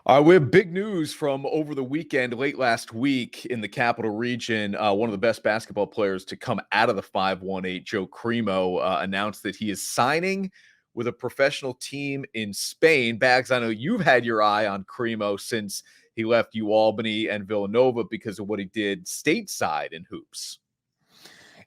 We have big news from over the weekend, late last week in the Capital Region. One of the best basketball players to come out of the 518, Joe Cremo, announced that he is signing with a professional team in Spain. Bags, I know you've had your eye on Cremo since he left UAlbany and Villanova because of what he did stateside in hoops.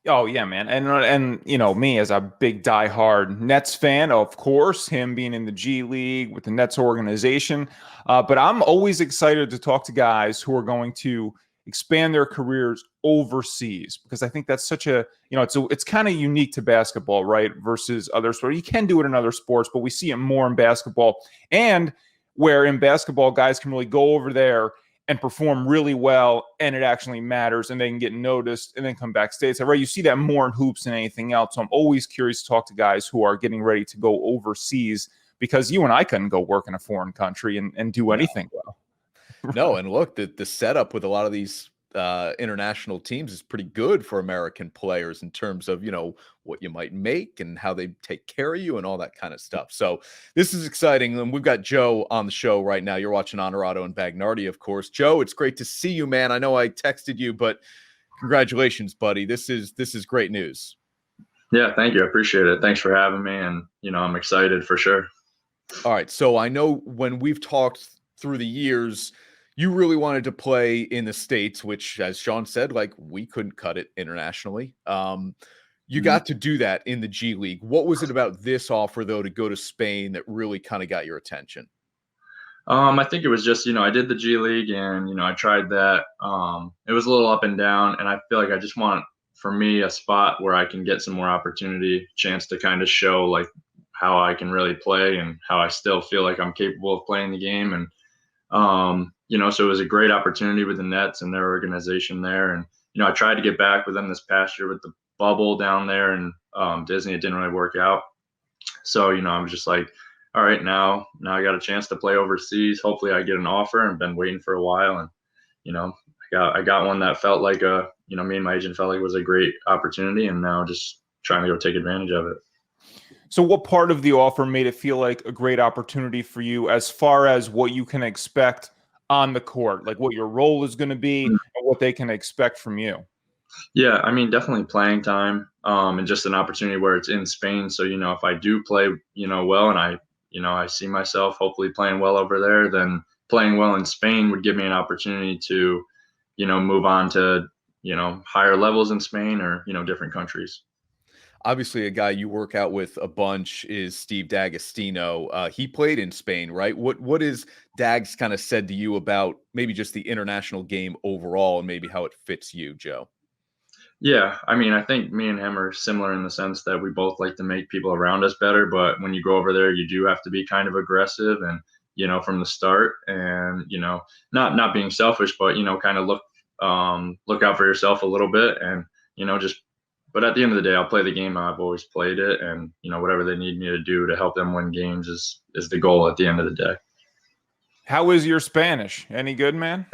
Oh yeah, man, and you know me as a big diehard Nets fan, of course, him being in the G League with the Nets organization. But I'm always excited to talk to guys who are going to expand their careers overseas because I think that's such a it's kind of unique to basketball, right? Versus other sports, you can do it in other sports, but we see it more in basketball, and where in basketball guys can really go over there and perform really well, and it actually matters, and they can get noticed, and then come back stateside. Right? You see that more in hoops than anything else. So I'm always curious to talk to guys who are getting ready to go overseas because you and I couldn't go work in a foreign country and do anything well. No, and look, the setup with a lot of these international teams is pretty good for American players in terms of, what you might make and how they take care of you and all that kind of stuff. So this is exciting. And we've got Joe on the show right now. You're watching Onorato and Bagnardi, of course. Joe, it's great to see you, man. I know I texted you, but congratulations, buddy. This is great news. Yeah, thank you. I appreciate it. Thanks for having me. And, I'm excited for sure. All right. So I know when we've talked through the years, you really wanted to play in the States, which, as Sean said, we couldn't cut it internationally. You got to do that in the G League. What was it about this offer, though, to go to Spain that really kind of got your attention? I think it was just, I did the G League and, I tried that. It was a little up and down, and I feel like I just want, for me, a spot where I can get some more opportunity, chance to kind of show how I can really play and how I still feel like I'm capable of playing the game. And, so it was a great opportunity with the Nets and their organization there. And, I tried to get back with them this past year with the bubble down there and Disney. It didn't really work out. So, I was just like, all right, now I got a chance to play overseas. Hopefully I get an offer, and been waiting for a while. And, I got one that felt like me and my agent felt like it was a great opportunity, and now just trying to go take advantage of it. So what part of the offer made it feel like a great opportunity for you as far as what you can expect on the court, like what your role is going to be and what they can expect from you? Yeah, definitely playing time, and just an opportunity where it's in Spain. So, if I do play, well, and I see myself hopefully playing well over there, then playing well in Spain would give me an opportunity to, move on to, higher levels in Spain or, different countries. Obviously, a guy you work out with a bunch is Steve D'Agostino. He played in Spain, right? What is Dags kind of said to you about maybe just the international game overall and maybe how it fits you, Joe? Yeah, I think me and him are similar in the sense that we both like to make people around us better. But when you go over there, you do have to be kind of aggressive and, from the start, and, not being selfish, but, kind of look out for yourself a little bit, and, but at the end of the day, I'll play the game how I've always played it, and whatever they need me to do to help them win games is the goal at the end of the day. How is your Spanish? Any good, man?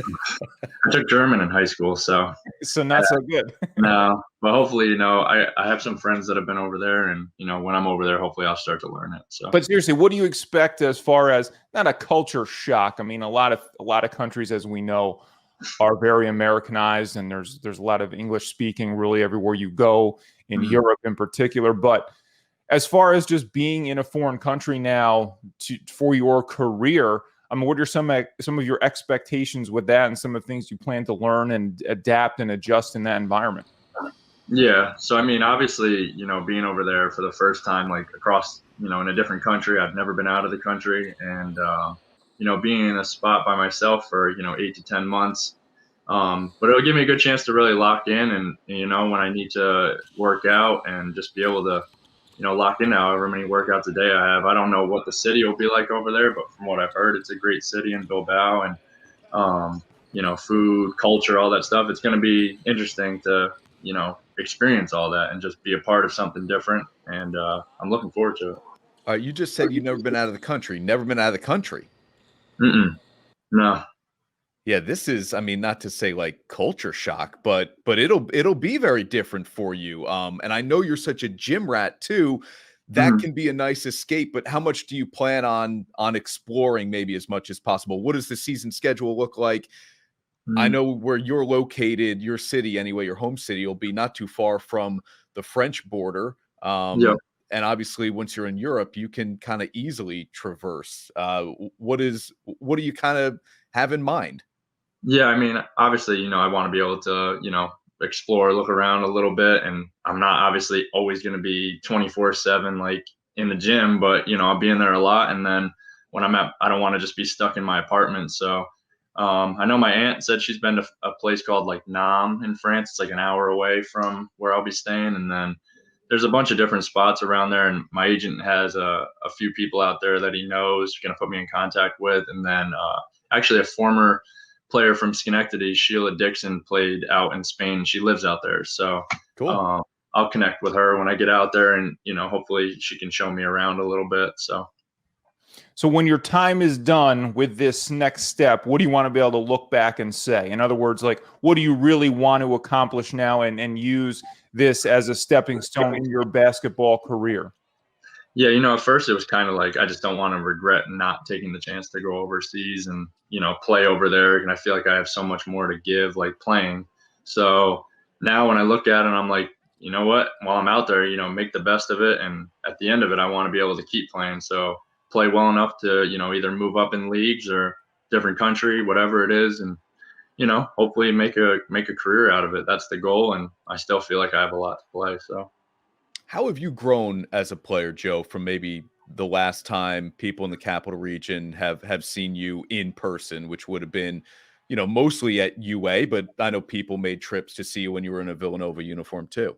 I took German in high school, so not so good. No, but hopefully, I have some friends that have been over there, and when I'm over there, hopefully I'll start to learn it. So, but seriously, what do you expect as far as not a culture shock? A lot of countries, as we know, are very Americanized, and there's a lot of English speaking really everywhere you go in Europe in particular. But as far as just being in a foreign country now for your career, what are some of your expectations with that, and some of the things you plan to learn and adapt and adjust in that environment? Yeah, so obviously, being over there for the first time, across, in a different country, I've never been out of the country, and being in a spot by myself for 8 to 10 months, but it'll give me a good chance to really lock in, and when I need to work out and just be able to lock in however many workouts a day I have. I don't know what the city will be like over there, but from what I've heard, it's a great city in Bilbao, and food, culture, all that stuff. It's going to be interesting to experience all that and just be a part of something different, and I'm looking forward to it. All right, you just said you've never been out of the country. Never been out of the country? No. Yeah, this is, not to say culture shock, but it'll be very different for you. And I know you're such a gym rat too, that can be a nice escape. But how much do you plan on exploring maybe as much as possible? What does the season schedule look like? I know where you're located, your city anyway, your home city will be not too far from the French border. Yep. And obviously, once you're in Europe, you can kind of easily traverse. What do you kind of have in mind? Yeah, I mean, obviously, I want to be able to, explore, look around a little bit, and I'm not obviously always going to be 24/7 like in the gym, but I'll be in there a lot. And then when I don't want to just be stuck in my apartment. So I know my aunt said she's been to a place called like Nam in France. It's like an hour away from where I'll be staying, and then there's a bunch of different spots around there. And my agent has a few people out there that he knows, going to put me in contact with, and then actually a former player from Schenectady, Sheila Dixon, played out in Spain. She lives out there. So Cool. I'll connect with her when I get out there, and, hopefully she can show me around a little bit. So when your time is done with this next step, what do you want to be able to look back and say? In other words, like, what do you really want to accomplish now and use this as a stepping stone in your basketball career? Yeah, at first it was kind of like I just don't want to regret not taking the chance to go overseas and, play over there. And I feel like I have so much more to give, like playing. So now when I look at it, I'm like, you know what? While I'm out there, make the best of it. And at the end of it, I want to be able to keep playing. So play well enough to, either move up in leagues or different country, whatever it is. And, hopefully make a career out of it. That's the goal. And I still feel like I have a lot to play. So. How have you grown as a player, Joe, from maybe the last time people in the capital region have seen you in person, which would have been, mostly at UA, but I know people made trips to see you when you were in a Villanova uniform too.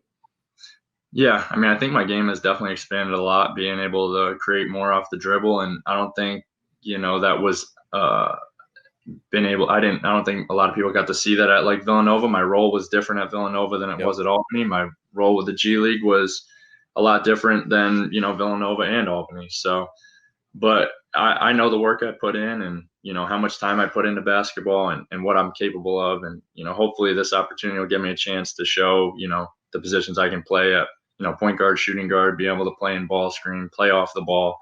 Yeah, I mean, I think my game has definitely expanded a lot, being able to create more off the dribble. And I don't think, that was I don't think a lot of people got to see that at like Villanova. My role was different at Villanova than it was at Albany. My role with the G League was a lot different than, Villanova and Albany. So, but I know the work I put in and, how much time I put into basketball and what I'm capable of. And, hopefully this opportunity will give me a chance to show, the positions I can play at, point guard, shooting guard, be able to play in ball screen, play off the ball,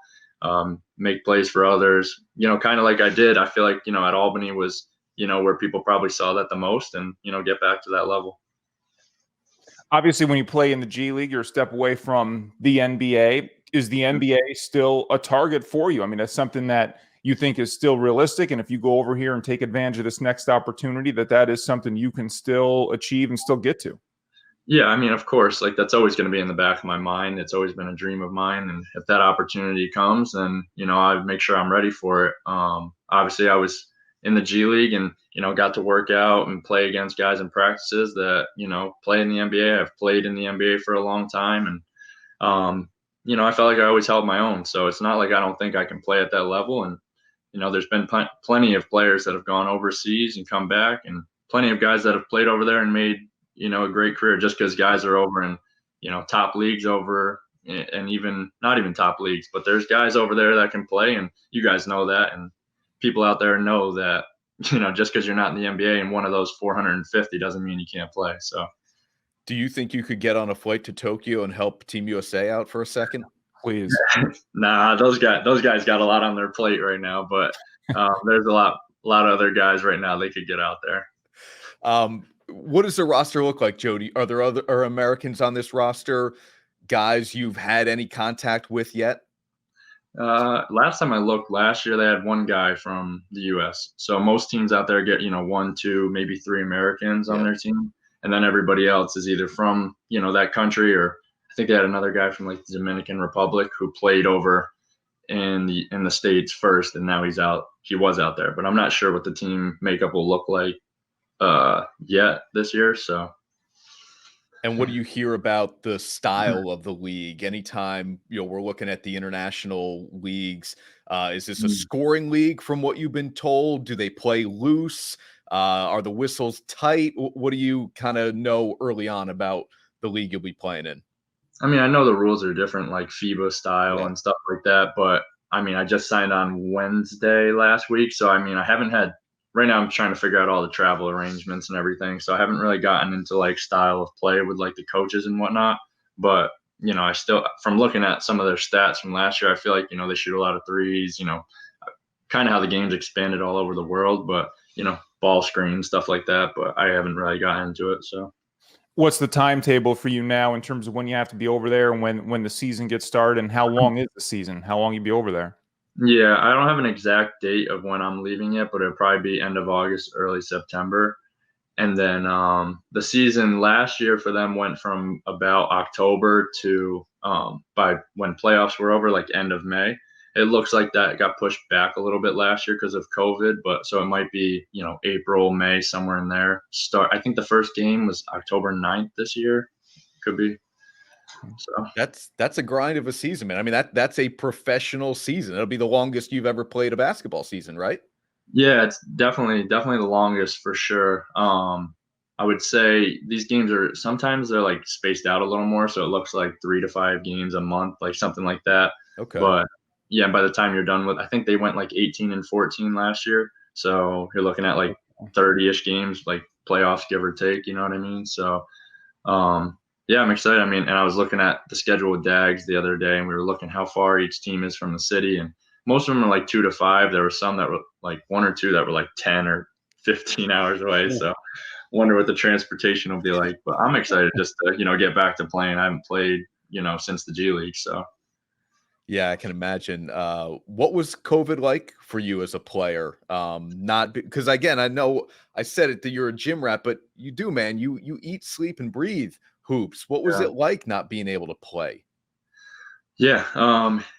make plays for others, kind of like I did. I feel like, at Albany was, where people probably saw that the most and, get back to that level. Obviously, when you play in the G League, you're a step away from the NBA. Is the NBA still a target for you? I mean, that's something that you think is still realistic. And if you go over here and take advantage of this next opportunity, that is something you can still achieve and still get to. Yeah, I mean, of course, like that's always going to be in the back of my mind. It's always been a dream of mine. And if that opportunity comes, then, I make sure I'm ready for it. Obviously, I was in the G League and, got to work out and play against guys in practices that, play in the NBA. I've played in the NBA for a long time. And, I felt like I always held my own. So it's not like I don't think I can play at that level. And, there's been plenty of players that have gone overseas and come back, and plenty of guys that have played over there and made, a great career just because guys are over in, top leagues over and even not even top leagues, but there's guys over there that can play, and you guys know that. And people out there know that, just because you're not in the NBA and one of those 450 doesn't mean you can't play. So. Do you think you could get on a flight to Tokyo and help Team USA out for a second? Please. Nah, those guys got a lot on their plate right now, but there's a lot of other guys right now they could get out there. What does the roster look like, Jody? Are there other Americans on this roster, guys you've had any contact with yet? Last time I looked last year, they had one guy from the U.S. So most teams out there get, 1, 2, maybe 3 Americans on their team. And then everybody else is either from, that country, or I think they had another guy from like the Dominican Republic who played over in the States first. And now he was out there, but I'm not sure what the team makeup will look like yet this year. So. And what do you hear about the style of the league? Anytime, we're looking at the international leagues, is this a scoring league from what you've been told? Do they play loose? Are the whistles tight? What do you kind of know early on about the league you'll be playing in? I mean, I know the rules are different, like FIBA style and stuff like that, but I mean, I just signed on Wednesday last week. So, I mean, I haven't had right now I'm trying to figure out all the travel arrangements and everything. So I haven't really gotten into like style of play with like the coaches and whatnot. But I still, from looking at some of their stats from last year, I feel like, they shoot a lot of threes, kind of how the game's expanded all over the world, but, ball screen, stuff like that. But I haven't really gotten into it. So What's the timetable for you now in terms of when you have to be over there and when the season gets started, and how long is the season? How long you be over there? yeah, I don't have an exact date of when I'm leaving yet, but it'll probably be end of August, early September. And then the season last year for them went from about October to by when playoffs were over, like end of May. It looks like that got pushed back a little bit last year because of COVID, but so it might be, April, May, somewhere in there. I think the first game was October 9th this year. Could be. So That's a grind of a season, man. I mean, that's a professional season. It'll be the longest you've ever played a basketball season, right? yeah, it's definitely the longest for sure. I would say these games are sometimes they're like spaced out a little more, so it looks like 3 to 5 games a month, like something like that. Okay. But yeah, by the time you're done with, I think they went like 18 and 14 last year, so you're looking at like 30-ish games, like playoffs, give or take. You know what I mean? So, yeah, I'm excited. I mean, and I was looking at the schedule with Dags the other day, and we were looking how far each team is from the city, and most of them are like 2 to 5. There were some that were like 1 or 2 that were like 10 or 15 hours away. So wonder what the transportation will be like. But I'm excited just to, get back to playing. I haven't played, since the G League. So Yeah, I can imagine. What was COVID like for you as a player? Not because again, I know I said it that you're a gym rat, but you do, man. You eat, sleep, and breathe hoops. What was yeah. it like not being able to play? Yeah.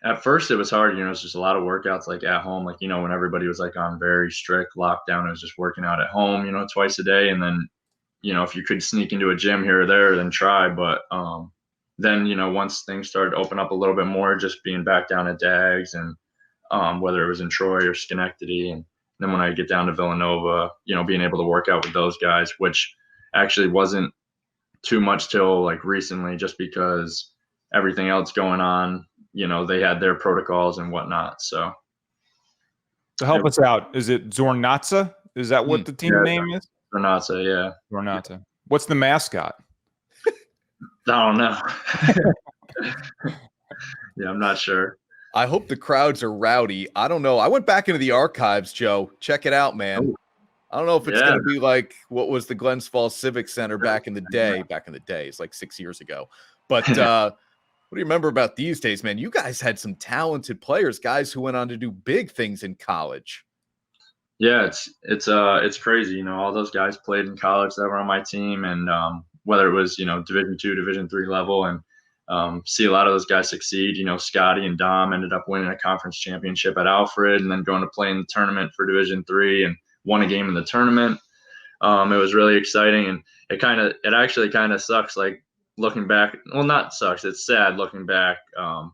At first it was hard, it was just a lot of workouts like at home, like, when everybody was like on very strict lockdown, it was just working out at home, twice a day. And then, if you could sneak into a gym here or there, then try. But then, once things started to open up a little bit more, just being back down at Dags and whether it was in Troy or Schenectady. And then when I get down to Villanova, being able to work out with those guys, which actually wasn't too much till like recently, just because everything else going on, they had their protocols and whatnot. So To help us out, is it Zornatza? Is that what the team yeah, name is? Renata, yeah. Zornatza. What's the mascot? I don't know. Yeah, I'm not sure. I hope the crowds are rowdy. I don't know. I went back into the archives, Joe. Check it out, man. Oh, I don't know if it's yeah. going to be like what was the Glens Falls Civic Center back in the day. Back in the day, it's like 6 years ago. But what do you remember about these days, man? You guys had some talented players, guys who went on to do big things in college. Yeah, it's crazy. All those guys played in college that were on my team, and whether it was Division II, Division III level, and see a lot of those guys succeed. Scotty and Dom ended up winning a conference championship at Alfred, and then going to play in the tournament for Division III and won a game in the tournament. It was really exciting, and it actually kind of sucks, like looking back. Well, not sucks. It's sad looking back,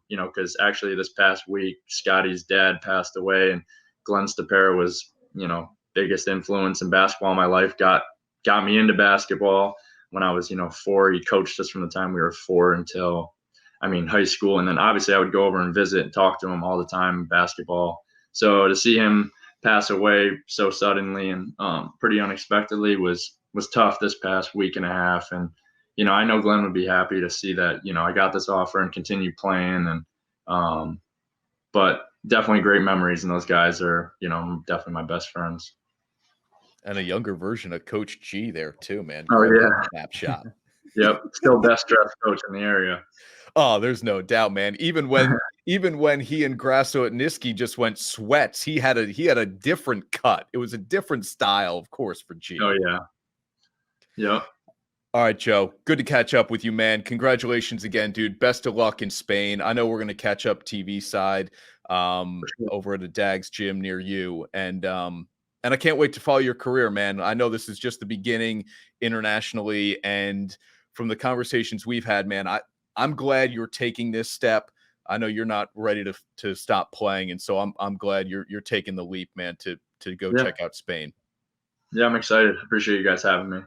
because actually this past week, Scotty's dad passed away, and Glenn Stapera was, biggest influence in basketball in my life. Got me into basketball when I was, 4. He coached us from the time we were 4 until, high school. And then obviously I would go over and visit and talk to him all the time in basketball. So to see him pass away so suddenly and pretty unexpectedly was tough this past week and a half. And, I know Glenn would be happy to see that, I got this offer and continue playing. And, but definitely great memories. And those guys are, definitely my best friends. And a younger version of Coach G there too, man. Oh, Great yeah. snapshot. Yep. Still best dressed coach in the area. Oh, there's no doubt, man. Even when he and Grasso at Niski just went sweats, he had a different cut. It was a different style, of course, for G. Oh, yeah. Yep. All right, Joe. Good to catch up with you, man. Congratulations again, dude. Best of luck in Spain. I know we're going to catch up TV side over at a Dags gym near you. And I can't wait to follow your career, man. I know this is just the beginning internationally. And from the conversations we've had, man, I'm glad you're taking this step. I know you're not ready to stop playing. And so I'm glad you're taking the leap, man, to go check out Spain. Yeah, I'm excited. Appreciate you guys having me.